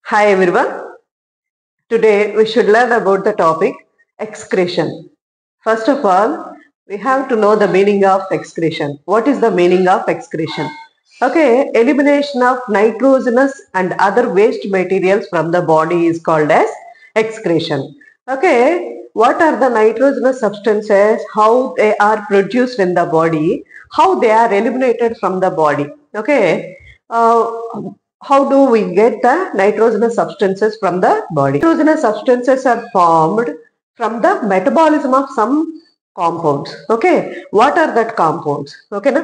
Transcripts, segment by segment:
Hi everyone. Today we should learn about the topic excretion. First of all, we have to know the meaning of excretion. What is the meaning of excretion? Okay, elimination of nitrogenous and other waste materials from the body is called as excretion. Okay, what are the nitrogenous substances? How they are produced in the body? How they are eliminated from the body? Okay, uh, how do we get the nitrogenous substances from the body? Nitrogenous substances are formed from the metabolism of some compounds. Okay, what are that compounds? Okay, na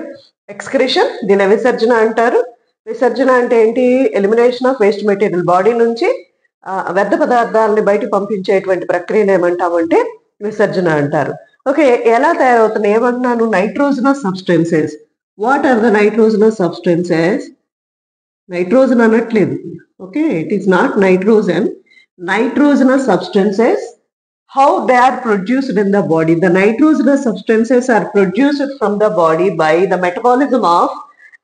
excretion దీని విసర్జన అంటారు. విసర్జన అంటే ఏంటి? Elimination of waste material body నుంచి వ్యర్థ పదార్థాలని బయట పంపించేటువంటి ప్రక్రియను ఏమంటామంటే విసర్జన అంటారు. ఓకే, ఎలా తయారవుతున్నాయి? ఏమంటున్నాను? Nitrogenous substances. What are the nitrogenous substances? Nitrogen అనట్లేదు. Okay, it is not nitrogen. Nitrogenous substances, how they are produced in the body? The nitrogenous substances are produced from the body by the metabolism of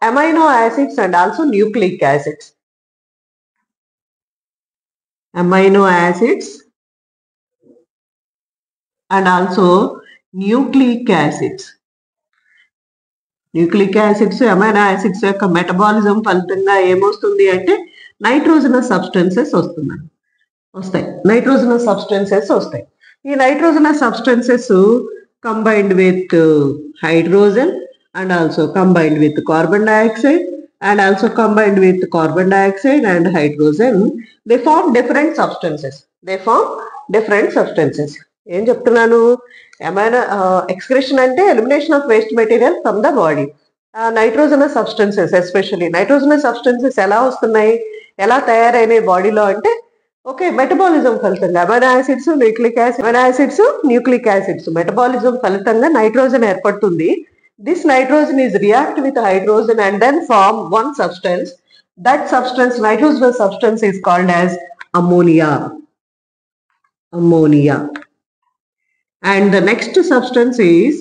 amino acids and also nucleic acids. Amino acids and also nucleic acids. Nucleic acids amino acids యొక్క metabolism ఫలితంగా ఏమొస్తుంది అంటే nitrogenous substances వస్తాయి. Nitrogenous substances వస్తాయి. ఈ nitrogenous substances combined with hydrogen and also combined with carbon dioxide and also combined with carbon dioxide and hydrogen, they form different substances. ఏం చెప్తున్నాను? ఏమైనా ఎక్స్క్రిషన్ అంటే elimination of waste material from the body. Nitrogenous substances, especially nitrogenous substances ఎలా వస్తున్నాయి, ఎలా తయారైనాయి బాడీలో అంటే okay, metabolism ఫలితంగా amino acids, nucleic acids metabolism ఫలితంగా నైట్రోజన్ ఏర్పడుతుంది. This nitrogen is react with hydrogen and then form one substance. That substance, nitrogenous substance, is called as ammonia. And the next substance is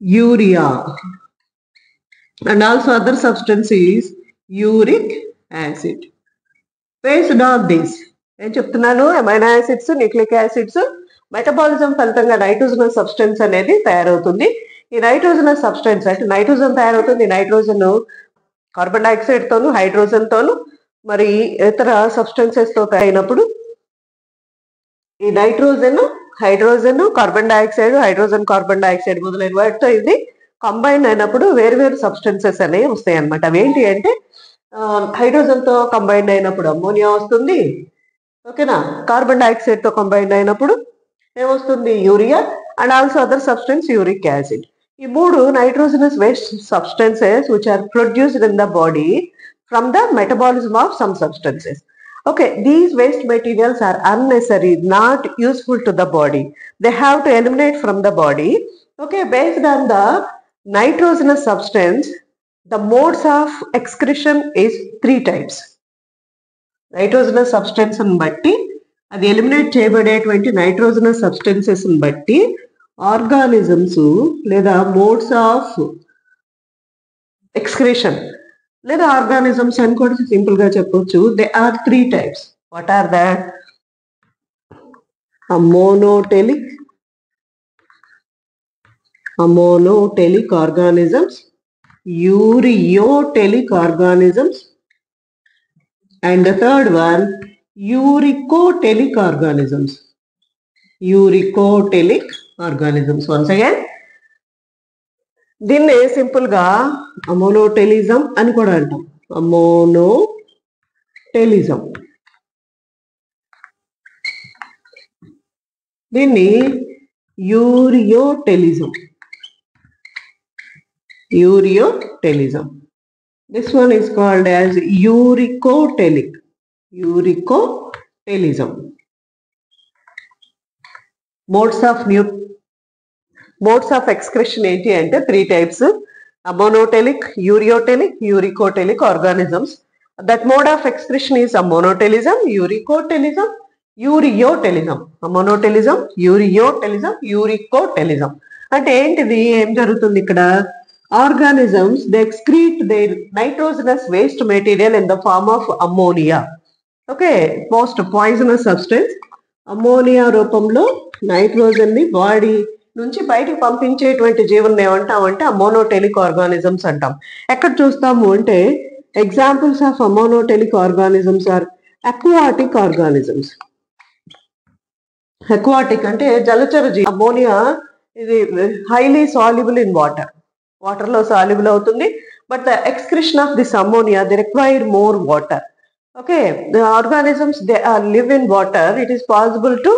urea. And also other substance is uric acid. Based on this, ఏం చెప్తున్నాను? Amino acids, nucleic acids metabolism ఫలితంగా nitrogenous substance అనేది తయారవుతుంది. ఈ nitrogenous substance అంటే nitrogen తయారవుతుంది. Nitrogen carbon dioxide తోను, hydrogen తోను, మరి ఇతర సబ్స్టెన్సెస్ తో అయినప్పుడు ఈ hydrogen carbon dioxide, carbon dioxide మొదలైన వాటితో ఇది కంబైన్ అయినప్పుడు వేరు సబ్స్టెన్సెస్ అనేవి వస్తాయి అనమాట. అవేంటి అంటే హైడ్రోజన్ తో కంబైన్ అయినప్పుడు అమ్మోనియా వస్తుంది. ఓకేనా? కార్బన్ డైఆక్సైడ్ తో కంబైన్ అయినప్పుడు ఏమొస్తుంది? Urea and also other substance uric acid. ఈ మూడు nitrogenous waste substances which are produced in the body from the metabolism of some substances. Okay, these waste materials are unnecessary, not useful to the body. They have to eliminate from the body. Okay, based on the nitrogenous substance, the modes of excretion is 3 types. Nitrogenous substance బట్టి, అది eliminate చేయబడేటువంటి nitrogenous substances బట్టి organisms లేదా modes of excretion లేదా organisms అని కూడా simple గా చెప్పొచ్చు. They are 3 types. What are that? Ammonotelic organisms, ureotelic organisms, and the third one, uricotelic organisms. Once again, దీన్ని సింపుల్ గా అమోనోటెలిజం అని కూడా అంటాం. అమోనోటెలిజం. దీన్ని యూరియోటెలిజం. This one is called as uricotelism. Modes of excretion ఏంటి అంటే 3 types: ammonotelic, ureotelic, uricotelic organisms. That mode of excretion is ammonotelism, uricotelism, ureotelism. Ammonotelism, uricotelism అంటే ఏంటిది? ఏం జరుగుతుంది ఇక్కడ? Organisms, they excrete their nitrogenous waste material in the form of ammonia. Okay, most poisonous substance. Ammonia రూపంలో nitrogen ని body నుంచి బయటకు పంపించేటువంటి జీవులను ఏమంటామంటే అమోనోటెలిక్ ఆర్గానిజమ్స్ అంటాం. ఎక్కడ చూస్తాము అంటే examples of ammonotelic organisms are aquatic organisms. Aquatic అంటే జలచర జీవి. అమోనియా ఇది highly soluble in water, water లో సాల్యుబుల్ అవుతుంది. But the excretion of this ammonia they require more water. Okay, the organisms they live in water. It is possible to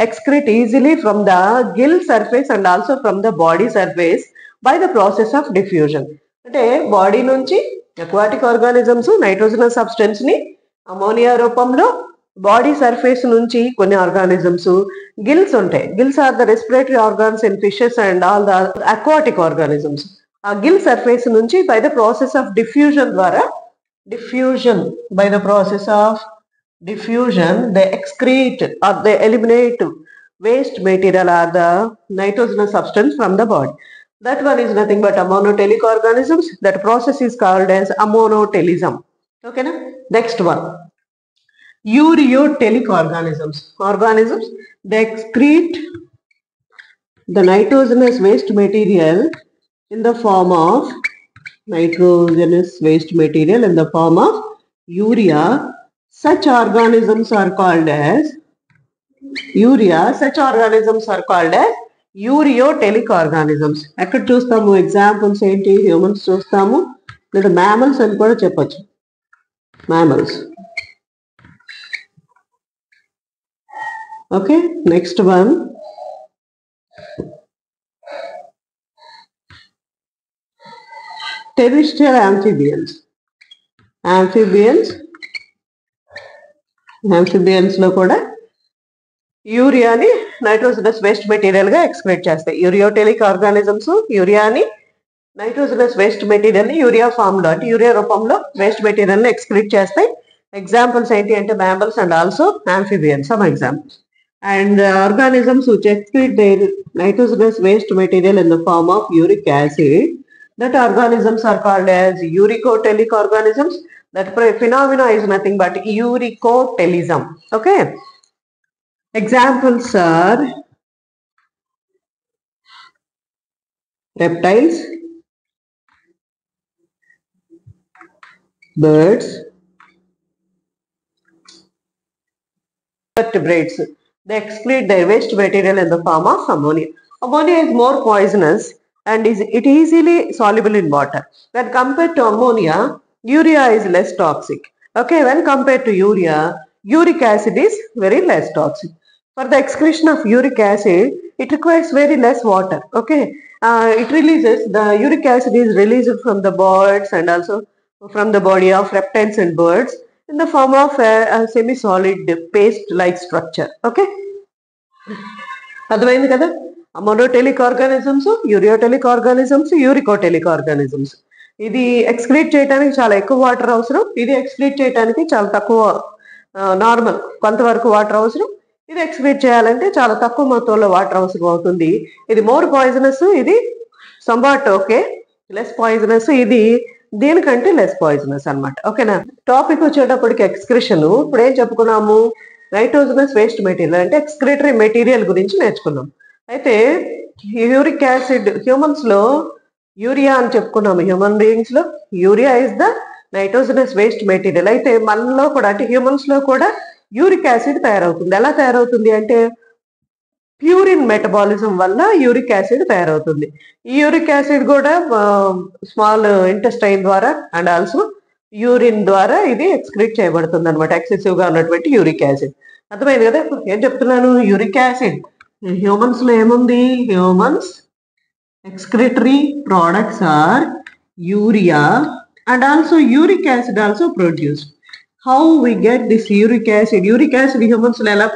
excrete easily from the gill surface and also from the body surface by the process of diffusion. అంటే body నుంచి aquatic organisms nitrogenous substance ని ammonia రూపంలో body surface నుంచి కొన్ని organisms gills ఉంటాయి. Gills are the respiratory organs in fishes and all the aquatic organisms. ఆ gill surface నుంచి by the process of diffusion ద్వారా by the process of diffusion they excrete or they eliminate waste material or the nitrogenous substance from the body. That one is nothing but amonotelic organisms. That process is called as amonotelism. Okay na? Next one, ureotelic organisms. They excrete the nitrogenous waste material in the form of urea. Such organisms are called as ureotelic organisms. ఎక్కడ చూస్తాము examples ఏంటి? Humans చూస్తాము, లేదా mammals అని కూడా చెప్పచ్చు. Mammals. Okay, next one, terrestrial amphibians. Amphibians లో కూడా యూరియాని నైట్రోజనస్ వేస్ట్ మెటీరియల్ గా ఎక్స్క్రీట్ చేస్తాయి. యూరియోటెలిక్ ఆర్గానిజమ్స్ యూరియాని నైట్రోజనస్ వేస్ట్ మెటీరియల్ ని యూరియా ఫామ్ లో అంటే యూరియా రూపంలో వేస్ట్ మెటీరియల్ ని ఎక్స్క్రీట్ చేస్తాయి. ఎగ్జాంపుల్స్ ఏంటి అంటే mammals and also amphibians, some examples. And organisms which excrete their nitrogenous waste material in the form of uric acid, that organisms are called as uricotelic organisms. That phenomena is nothing but uricotelism. Okay, examples are reptiles, birds, vertebrates. They excrete their waste material in the form of ammonia. Ammonia is more poisonous and it easily soluble in water. When compared to ammonia, urea is less toxic. Okay, when compared to urea, uric acid is very less toxic. For the excretion of uric acid, it requires very less water. Okay, the uric acid is released from the birds and also from the body of reptiles and birds in the form of a semi-solid paste-like structure. Okay, అర్థమైంది కదా? Ammonotelic organisms, ureotelic organisms, uricotelic organisms. ఇది excrete చేయడానికి చాలా ఎక్కువ water అవసరం, ఇది excrete చేయడానికి చాలా తక్కువ, నార్మల్ కొంతవరకు వాటర్ అవసరం. ఇది ఎక్స్క్రీట్ చేయాలంటే చాలా తక్కువ మొత్తంలో వాటర్ అవసరం అవుతుంది. ఇది మోర్ పాయిజనస్, ఇది సంవాట్ ఓకే లెస్ పాయిజనస్, ఇది దీనికంటే లెస్ పాయిజనస్ అనమాట. ఓకేనా? టాపిక్ వచ్చేటప్పటికి ఎక్స్క్రిషన్. ఇప్పుడు ఏం చెప్పుకున్నాము? నైట్రోజనస్ వేస్ట్ మెటీరియల్ అంటే ఎక్స్క్రిటరీ మెటీరియల్ గురించి నేర్చుకున్నాం. అయితే యూరిక్ యాసిడ్ హ్యూమన్స్ లో యూరియా అని చెప్పుకున్నాము. హ్యూమన్ బీయింగ్స్ లో urea is the nitrogenous waste material. అయితే మనలో కూడా అంటే హ్యూమన్స్ లో కూడా యూరిక్ యాసిడ్ తయారవుతుంది. ఎలా తయారవుతుంది అంటే ప్యూరిన్ మెటబాలిజం వల్ల యూరిక్ యాసిడ్ తయారవుతుంది. ఈ యూరిక్ యాసిడ్ కూడా స్మాల్ ఇంటెస్టైన్ ద్వారా అండ్ ఆల్సో యూరిన్ ద్వారా ఇది ఎక్స్క్రీట్ చేయబడుతుంది అనమాట, ఎక్సెసివ్ గా ఉన్నటువంటి యూరిక్ యాసిడ్. అర్థమైంది కదా? ఏం చెప్తున్నాను? యూరిక్ యాసిడ్ హ్యూమన్స్ లో ఏముంది? Humans excretory products are urea and also uric acid also produced. How we get this uric acid? Uric acid humans lo ela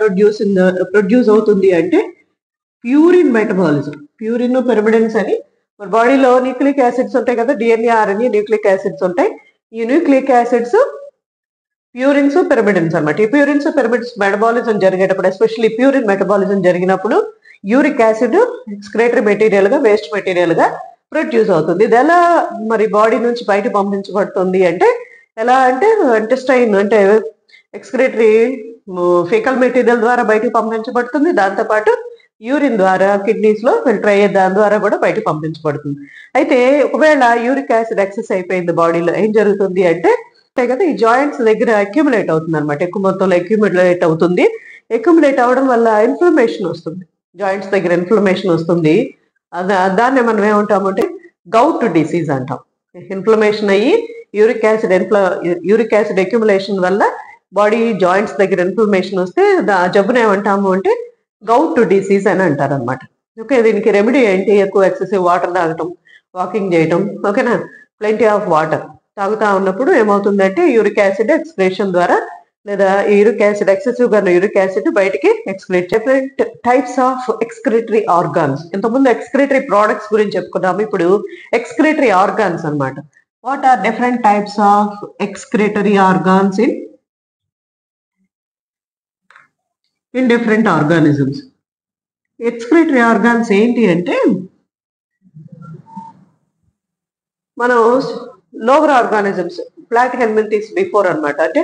produce అవుతుంది అంటే ప్యూరిన్ మెటబాలిజం. ప్యూరిన్ పిరిమిడిన్స్ అని మన బాడీలో న్యూక్లిక్ యాసిడ్స్ ఉంటాయి కదా, DNA RNA nucleic acids ఉంటాయి. ఈ nucleic acids purines పిరిమిడిన్స్ అనమాట. ఈ ప్యూరిన్స్ పిరిమిడిన్స్ మెటబాలిజం జరిగేటప్పుడు, ఎస్పెషల్లీ ప్యూరిన్ మెటబాలిజం జరిగినప్పుడు యూరిక్ యాసిడ్ ఎక్స్క్రేటరీ మెటీరియల్ గా వేస్ట్ మెటీరియల్ గా ప్రొడ్యూస్ అవుతుంది. ఇది ఎలా మరి బాడీ నుంచి బయట పంపించబడుతుంది అంటే ఎలా అంటే ఇంటెస్టైన్ అంటే ఎక్స్క్రిటరీ ఫెకల్ మెటీరియల్ ద్వారా బయటకు పంపించబడుతుంది. దాంతోపాటు యూరిన్ ద్వారా కిడ్నీస్ లో ఫిల్టర్ అయ్యే దాని ద్వారా కూడా బయటకు పంపించబడుతుంది. అయితే ఒకవేళ యూరిక్ యాసిడ్ ఎక్సెస్ అయిపోయింది బాడీలో, ఏం జరుగుతుంది అంటే కదా ఈ జాయింట్స్ దగ్గర అక్యుములేట్ అవుతుంది అనమాట. ఎక్కువ మొత్తంలో అక్యుములేట్ అవుతుంది. అక్యుములేట్ అవడం వల్ల ఇన్ఫ్లమేషన్ వస్తుంది, జాయింట్స్ దగ్గర ఇన్ఫ్లమేషన్ వస్తుంది. దాన్ని మనం ఏమంటామంటే గౌట్ డిసీజ్ అంటాం. ఇన్ఫ్లమేషన్ అయ్యి యూరిక్ యాసిడ్ అక్యుములేషన్ వల్ల బాడీ జాయింట్స్ దగ్గర ఇన్ఫ్లమేషన్ వస్తే ఆ జబ్బును ఏమంటాము అంటే గౌట్ డిసీజ్ అని అంటారు అనమాట. ఓకే, దీనికి రెమెడీ ఏంటి? ఎక్కువ ఎక్సెసివ్ వాటర్ తాగటం, వాకింగ్ చేయటం. ఓకేనా, ప్లెంటీ ఆఫ్ వాటర్ తాగుతా ఉన్నప్పుడు ఏమవుతుందంటే యూరిక్ యాసిడ్ ఎక్స్క్రేషన్ ద్వారా, లేదా యూరిక్ యాసిడ్ ఎక్సెసివ్ గా యూరిక్ యాసిడ్ బయటికి excrete. Different types of excretory organs. ఇంతకుముందు ఎక్స్క్రిటరీ ప్రోడక్ట్స్ గురించి చెప్పుకున్నాము, ఇప్పుడు ఎక్స్క్రిటరీ ఆర్గాన్స్ అన్నమాట. What are different types of excretory organs in different organisms? Excretory organs ఏంటి అంటే మనం lower organisms, platyhelminthes before అనమాట, అంటే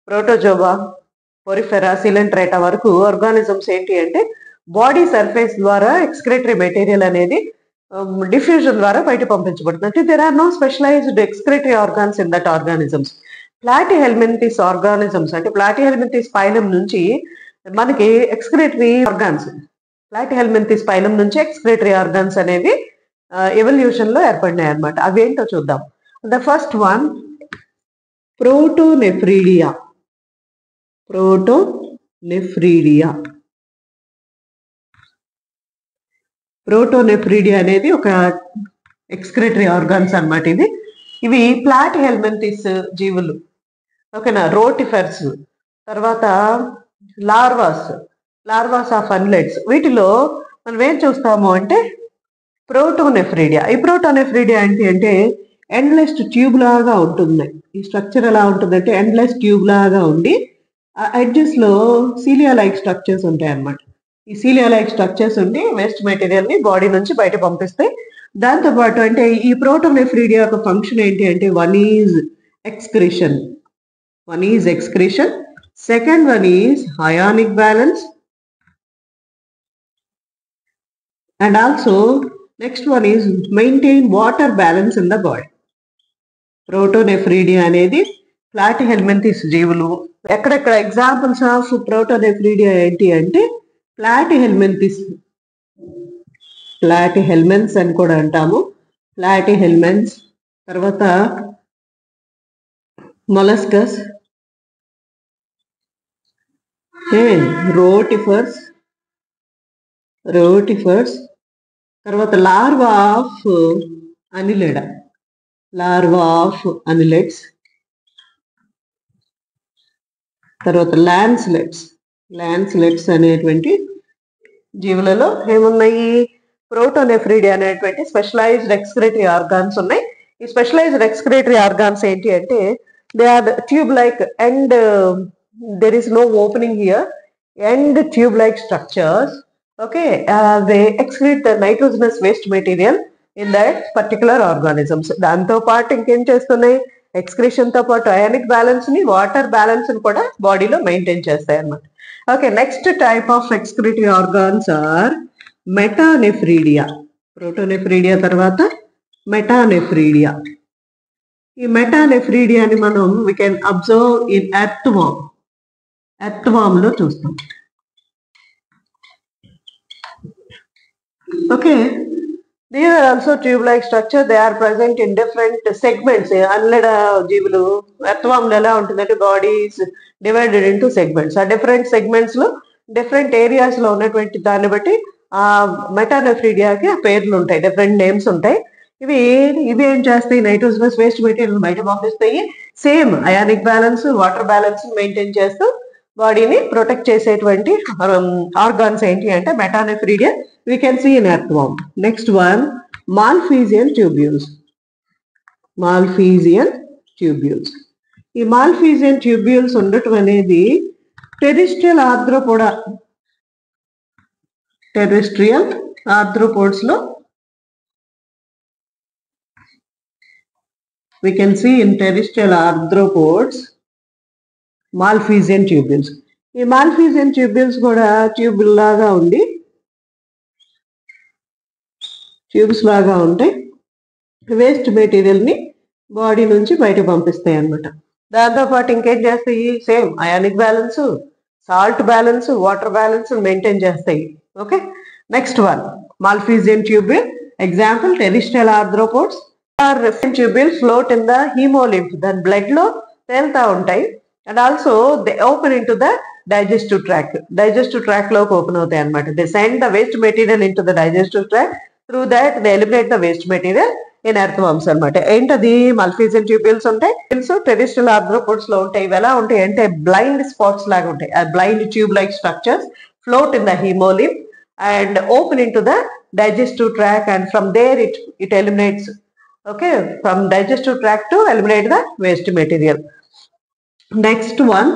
ప్రోటోజోవా, పొరిఫెరా, సిలెంట్రేటా వరకు ఆర్గానిజమ్స్ ఏంటి అంటే బాడీ సర్ఫేస్ ద్వారా ఎక్స్క్రిటరీ మెటీరియల్ అనేది డిఫ్యూజన్ ద్వారా బయట పంపించబడుతుంది. అంటే there are no specialised excretory organs in that organisms. Platyhelminthes organisms అంటే ప్లాటి హెల్మింథిస్ పైలం నుంచి మనకి excretory organs, platyhelminthes phylum నుంచి ఎక్స్క్రిటరీ ఆర్గాన్స్ అనేవి ఎవల్యూషన్ లో ఏర్పడినాయి అనమాట. అవేంటో చూద్దాం. The first one protonephridia. Protonephridia protonephridia అనేది ఒక ఎక్స్క్రిటరీ ఆర్గాన్స్ అన్నమాట. ఇవి ప్లాట్ హెల్మింథిస్ జీవులు. ఓకేనా, రోటిఫర్స్, తర్వాత లార్వాస్ ఆఫ్ అన్లెట్స్. వీటిలో మనం ఏం చూస్తాము అంటే ప్రోటోనెఫ్రీడియా. ఈ ప్రోటోనెఫ్రీడియా ఏంటి అంటే ఎండ్లెస్ ట్యూబ్ లాగా ఉంటుంది. ఈ స్ట్రక్చర్ ఎలా ఉంటుందంటే ఎండ్లెస్ ట్యూబ్ లాగా ఉండి ఆ ఎడ్జెస్ లో సీలియా లైక్ స్ట్రక్చర్స్ ఉంటాయి అన్నమాట. ఈ సీలియా లైక్ స్ట్రక్చర్స్ ఉండి వేస్ట్ మెటీరియల్ ని బాడీ నుంచి బయట పంపిస్తాయి. దాంతోపాటు అంటే ఈ ప్రోటోనెఫ్రీడియా యొక్క ఫంక్షన్ ఏంటి అంటే one is excretion, second one is ionic balance, and also next one is maintain water balance in the body. Protonephridia అనేది ప్లాటి హెల్మింథిస్ జీవులు. ఎక్కడెక్కడ ఎగ్జాంపుల్స్ ఆఫ్ ప్రోటోనెఫ్రీడియా ఏంటి అంటే ప్లాటి హెల్మెన్స్ అని కూడా అంటాము. ప్లాటి హెల్మెన్స్, తర్వాత మొలస్కస్, రోటిఫర్స్, తర్వాత లార్వా ఆఫ్ అనిలెట్స్, తర్వాత లాన్స్లెట్స్ అనేటువంటి జీవులలో ఏమున్నాయి? ప్రోటోనెఫ్రీడియా అనేటువంటి స్పెషలైజ్డ్ ఎక్స్క్రిటరీ ఆర్గాన్స్ ఉన్నాయి. ఈ స్పెషలైజ్డ్ ఎక్స్క్రిటరీ ఆర్గాన్స్ ఏంటి అంటే they are tube like and there is no opening here, and tube like structures. Okay, they excrete the nitrogenous waste material in that particular organisms. దాంతో పాటు ఇంకేం చేస్తున్నాయి? Excretion తో పాటు అయానిక్ బ్యాలెన్స్ ని, water balance ని కూడా బాడీలో మెయింటైన్ చేస్తాయి అన్నమాట. Okay, next type of excretory organs are metanephridia. Protonephridia తర్వాత మెటానెఫ్రీడియా. ఈ మెటానెఫ్రీడియాని మనం we can observe in earthworm లో చూస్తాం. Okay, these are also tube like structure. They are present in different segments. అన్లెడ జీవులు ఎర్త్వామ్ లో ఎలా ఉంటుందంటే body is divided into segments. ఆ డిఫరెంట్ సెగ్మెంట్స్ లో డిఫరెంట్ ఏరియాస్ లో ఉన్నటువంటి దాన్ని బట్టి ఆ మెటానెఫ్రీడియాకి ఆ పేర్లు ఉంటాయి, డిఫరెంట్ నేమ్స్ ఉంటాయి. ఇవి ఏం చేస్తాయి? నైట్రోజనస్ వేస్ట్ మెటీరియల్ బయట పంపిస్తాయి. Same ionic balance, water balance maintain చేస్తూ బాడీని ప్రొటెక్ట్ చేసేటువంటి ఆర్గాన్స్ ఏంటి అంటే metanephridia. We can see in earthworm. Next one malpighian tubules. ఈ మాల్ఫీజియన్ ట్యూబ్యూల్స్ ఉండటం అనేది టెరిస్ట్రియల్ ఆర్థ్రోపోడ్స్ లో we can see in terrestrial arthropods malpighian tubules. ఈ మాల్ఫీజియన్ ట్యూబ్యూల్స్ కూడా ట్యూబుల్ లాగా ఉండి ట్యూబ్స్ లాగా ఉంటాయి. వేస్ట్ మెటీరియల్ని బాడీ నుంచి బయట పంపిస్తాయి అన్నమాట. దాంతోపాటు ఇంకేం చేస్తాయి? Same ionic balance, salt balance, water balance maintain చేస్తాయి. Okay, next one malpighian tubule. Example terrestrial arthropods are tubule float in the haemolymph. దాని బ్లడ్ లో తేలుతా ఉంటాయి. And also they open into the digestive tract. Digestive tract లోకి open అవుతాయి అనమాట. They send the waste material into the digestive tract. Through that they eliminate the waste material in earthworms అనమాట. ఏంటది? Malpighian tubules ఉంటాయి. Terrestrial arthropods లో ఉంటాయి. ఇవి ఎలా ఉంటాయి అంటే బ్లైండ్ స్పాట్స్ లాగా ఉంటాయి. ఆ blind tube like structures float in the haemolymph and open into the digestive tract, and from there it eliminates. Okay, from digestive tract to eliminate the waste material. Next one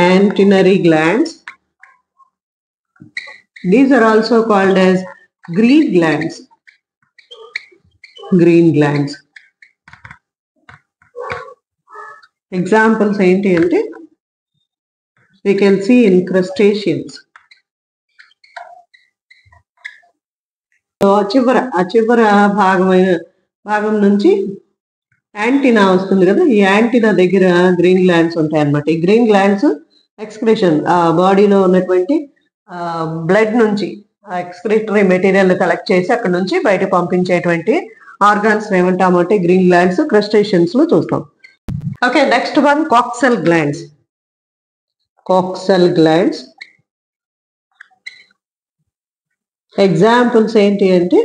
antennary glands. These are also called as green glands. Examples ఏంటి అంటే we can see in crustaceans. So చివర భాగం నుంచి antenna వస్తుంది కదా, ఈ antenna దగ్గర green glands ఉంటాయి అన్నమాట. ఈ గ్రీన్ గ్లాండ్స్ ఎక్స్క్రీషన్ బాడీలో ఉన్నటువంటి బ్లడ్ నుంచి ఎక్స్క్రీటరీ మెటీరియల్ కలెక్ట్ చేసి అక్కడ నుంచి బయట పంపించేటువంటి ఆర్గాన్స్ ఏమంటామంటే గ్రీన్ గ్లాండ్స్. క్రస్టేషన్స్ లో చూస్తాం. Okay, next one coxal glands. Examples ఏంటి అంటే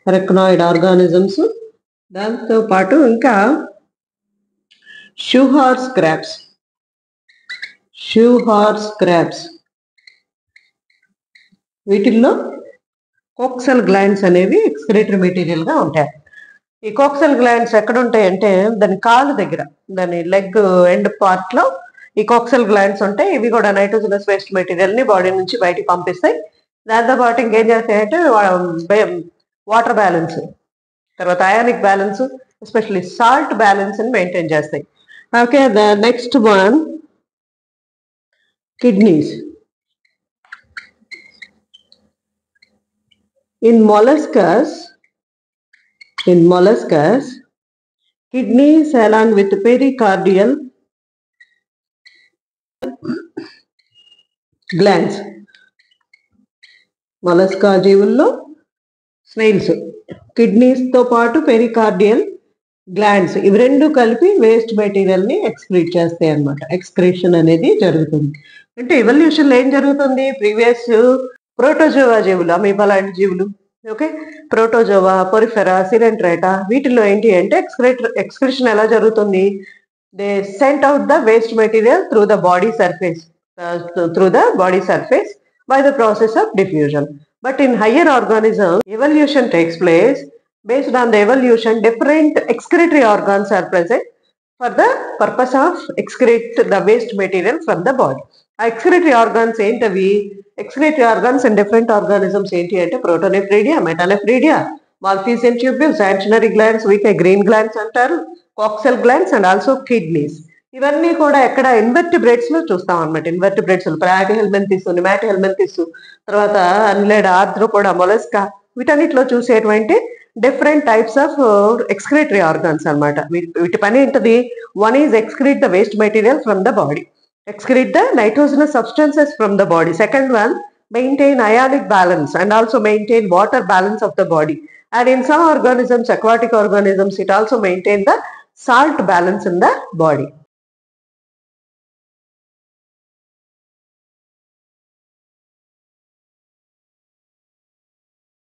అరక్నాయిడ్ ఆర్గానిజమ్స్. దాంతో పాటు ఇంకా షూహార్స్ క్రాబ్స్. వీటిల్లో కోక్సెల్ గ్లాండ్స్ అనేవి ఎక్స్క్రీటరీ మెటీరియల్ గా ఉంటాయి. ఈ కోక్సెల్ గ్లాండ్స్ ఎక్కడ ఉంటాయంటే దాని కాలు దగ్గర, దాని లెగ్ ఎండ్ పార్ట్ లో ఈ కోక్సెల్ గ్లాండ్స్ ఉంటాయి. ఇవి కూడా నైట్రోజనస్ వేస్ట్ మెటీరియల్ ని బాడీ నుంచి బయటికి పంపిస్తాయి. దాంతో పాటు ఇంకేం చేస్తాయంటే వాటర్ బ్యాలెన్స్, తర్వాత ionic balance, especially salt balance ని మెయింటైన్ చేస్తాయి. Okay, the next one kidneys. In molluscus, kidneys along with pericardial glands. Mollusca జీవుల్లో స్నేల్స్ కిడ్నీస్ తో పాటు పెరికార్డియల్ గ్లాండ్స్ ఇవి రెండు కలిపి వేస్ట్ మెటీరియల్ ని ఎక్స్క్రీట్ చేస్తాయి అన్నమాట. ఎక్స్క్రీషన్ అనేది జరుగుతుంది. అంటే ఎవల్యూషన్ లో ఏం జరుగుతుంది? ప్రీవియస్ ప్రోటోజోవా జీవులు, అమీబా లాంటి జీవులు, ఓకే, ప్రోటోజోవా, పొరిఫెరా, సిరెంట్రేటా, వీటిల్లో ఏంటి అంటే ఎక్స్క్రీషన్ ఎలా జరుగుతుంది? They cent out the waste material through the body surface by the process of diffusion. But in higher organism, evolution takes place. Based on the evolution, different excretory organs are present for the purpose of excrete the waste material from the body. Excretory organs ఏంటవి? Excretory organs in different organisms ఏంటి అంటే protonephridia, metanephridia, Malpighian tubules, యాంటనరీ glands, వీటిని green glands అంటారు, కాక్సెల్ glands and also kidneys. ఇవన్నీ కూడా ఎక్కడ invertebrates లో చూస్తాం అనమాట. ఇన్వర్టిబ్రేట్స్ ప్లాటిహెల్మింథిస్, నిమాటిహెల్మింథిస్, తర్వాత అన్లెడ్ ఆర్థ్రోపోడా, మొలస్కా, వీటన్నిటిలో చూసేటువంటి different types of excretory organs అనమాట. వీటి పని ఏంటది? One is excrete the waste material from the body, excrete the nitrogenous substances from the body. Second one, maintain ionic balance and also maintain water balance of the body. And in some organisms, aquatic organisms, it also maintain the salt balance in the body.